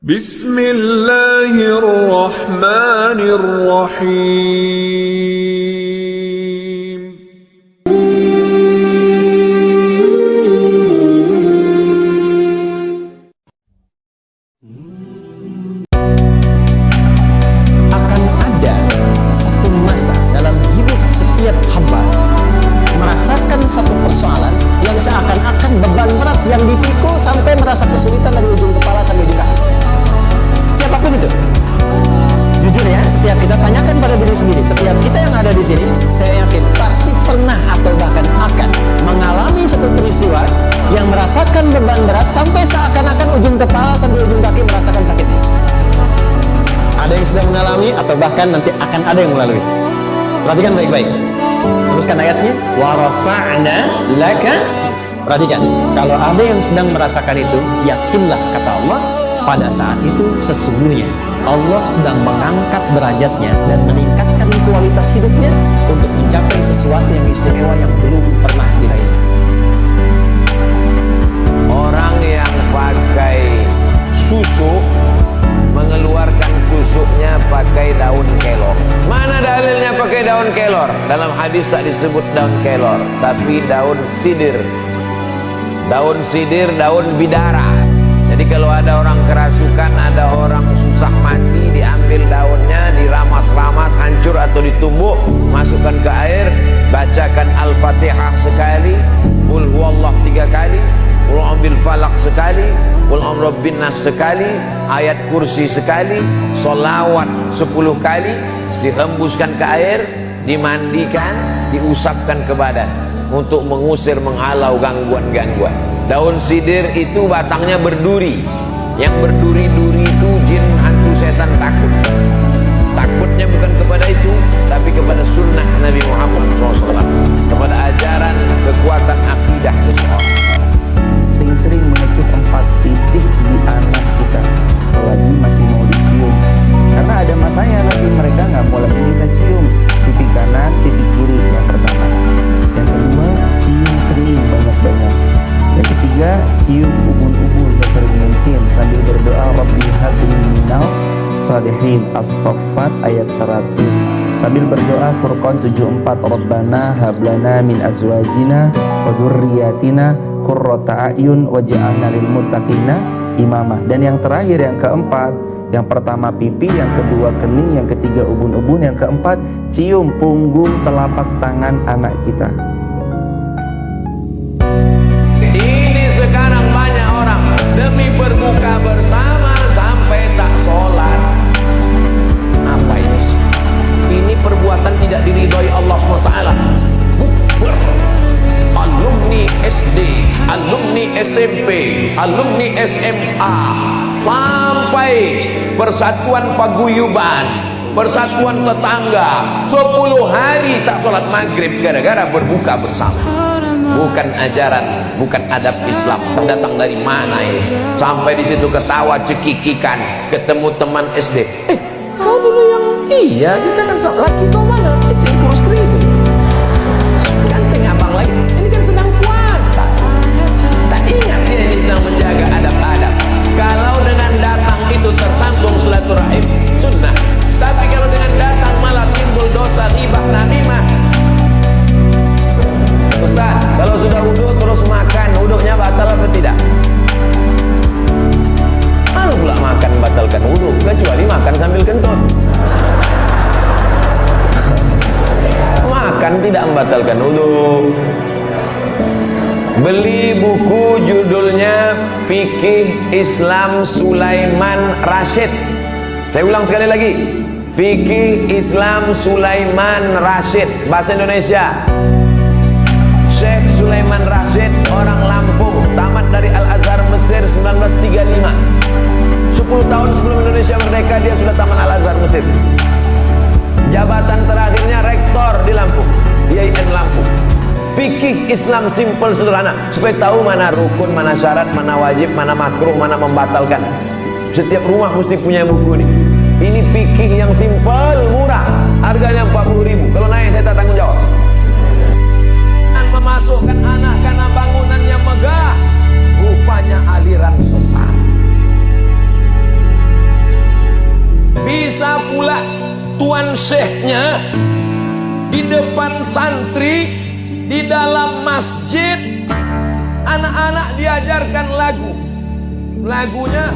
Bismillahirrahmanirrahim. Akan ada satu masa dalam hidup setiap hamba merasakan satu persoalan yang seakan-akan beban berat yang dipikul sampai merasa kesulitan dari ujung kepala sampai ujung kaki. Siapapun itu, jujur ya, setiap kita tanyakan pada diri sendiri, setiap kita yang ada di sini, saya yakin pasti pernah atau bahkan akan mengalami satu peristiwa yang merasakan beban berat sampai seakan-akan ujung kepala sampai ujung kaki merasakan sakitnya. Ada yang sedang mengalami atau bahkan nanti akan ada yang melalui. Perhatikan baik-baik. Teruskan ayatnya. Wa rafa'na laka. Perhatikan. Kalau ada yang sedang merasakan itu, yakinlah kata Allah, pada saat itu sesungguhnya Allah sedang mengangkat derajatnya dan meningkatkan kualitas hidupnya untuk mencapai sesuatu yang istimewa yang belum pernah diraih. Orang yang pakai susu mengeluarkan susuknya pakai daun kelor. Mana dalilnya pakai daun kelor? Dalam hadis tak disebut daun kelor, tapi daun sidir. Daun sidir, daun bidara. Jadi kalau ada orang kerasukan, ada orang susah mati, diambil daunnya, diramas-ramas, hancur atau ditumbuk, masukkan ke air, bacakan Al-Fatihah sekali, Qul huwallah 3 kali, Qul a'udzu falaq sekali, Qul a'udzu birabbin nas sekali, ayat kursi sekali, sholawat 10 kali, dihembuskan ke air, dimandikan, diusapkan ke badan untuk mengusir, menghalau gangguan-gangguan. Daun sidir itu batangnya berduri. Yang berduri-duri itu jin, hantu, setan takut. Takutnya bukan kepada itu, tapi kepada sunnah Nabi Muhammad SAW, kepada ajaran kekuatan akidah seseorang. Sering-sering mengetuk 4 titik di anak kita selagi masih mau dicium, karena ada masanya nanti mereka nggak mau lagi kita cium. Pipi kanan, pipi kiri yang pertama. Yang kedua, cium kening banyak-banyak. Yang ketiga, cium ubun-ubun sesering mungkin sambil berdoa Rabbi habli minal shalihin. As-Saffat ayat 100. Sambil berdoa Furqan 74, Rabbana hablana min azwajina wa dzurriyyatina qurrata a'yun waj'alna lil muttaqina imamah. Dan yang terakhir, yang keempat, yang pertama pipi, yang kedua kening, yang ketiga ubun-ubun, yang keempat cium punggung telapak tangan anak kita. Ini sekarang banyak orang demi berbuka bersama sampai tak sholat. Apa ini? Ini perbuatan tidak diridhoi Allah SWT. Bukber alumni SD, alumni SMP, alumni SMA, sampai persatuan paguyuban, persatuan tetangga, 10 hari tak sholat maghrib gara-gara berbuka bersama. Bukan ajaran, bukan adab Islam. Datang dari mana ini? Sampai di situ ketawa cekikikan, ketemu teman SD. Kau dulu yang iya, kita kan laki, kau mana? Itu yang kurus keriting. Ganteng abang lagi. Ini kan sedang puasa. Tak ingat dia ini sedang menjaga adab-adab. Kalau dengan datang itu tersambung silaturahim, sunnah. Tapi kalau dengan datang malah timbul dosa ghibah namimah. Ustaz, kalau sudah wudhu terus makan, wudhunya batal atau tidak? Mana pula makan batalkan wudhu, kecuali makan sambil kentut. Makan tidak membatalkan wudhu. Beli buku judulnya Fikih Islam Sulaiman Rashid. Saya ulang sekali lagi, Fikih Islam Sulaiman Rashid, bahasa Indonesia. Syekh Sulaiman Rashid, orang Lampung, tamat dari Al-Azhar Mesir 1935. 10 tahun sebelum Indonesia merdeka dia sudah tamat Al-Azhar Mesir. Jabatan terakhirnya rektor di Lampung, IAIN Lampung. Fikih Islam simple sederhana, supaya tahu mana rukun, mana syarat, mana wajib, mana makruh, mana membatalkan. Setiap rumah mesti punya buku ini. Ini fikih yang simple, murah, harganya 40.000. Kalau naik saya tak tanggung jawab. Memasukkan anak karena bangunannya megah, rupanya aliran sesat. depan syekhnya, di depan santri, di dalam masjid, anak-anak diajarkan lagu. Lagunya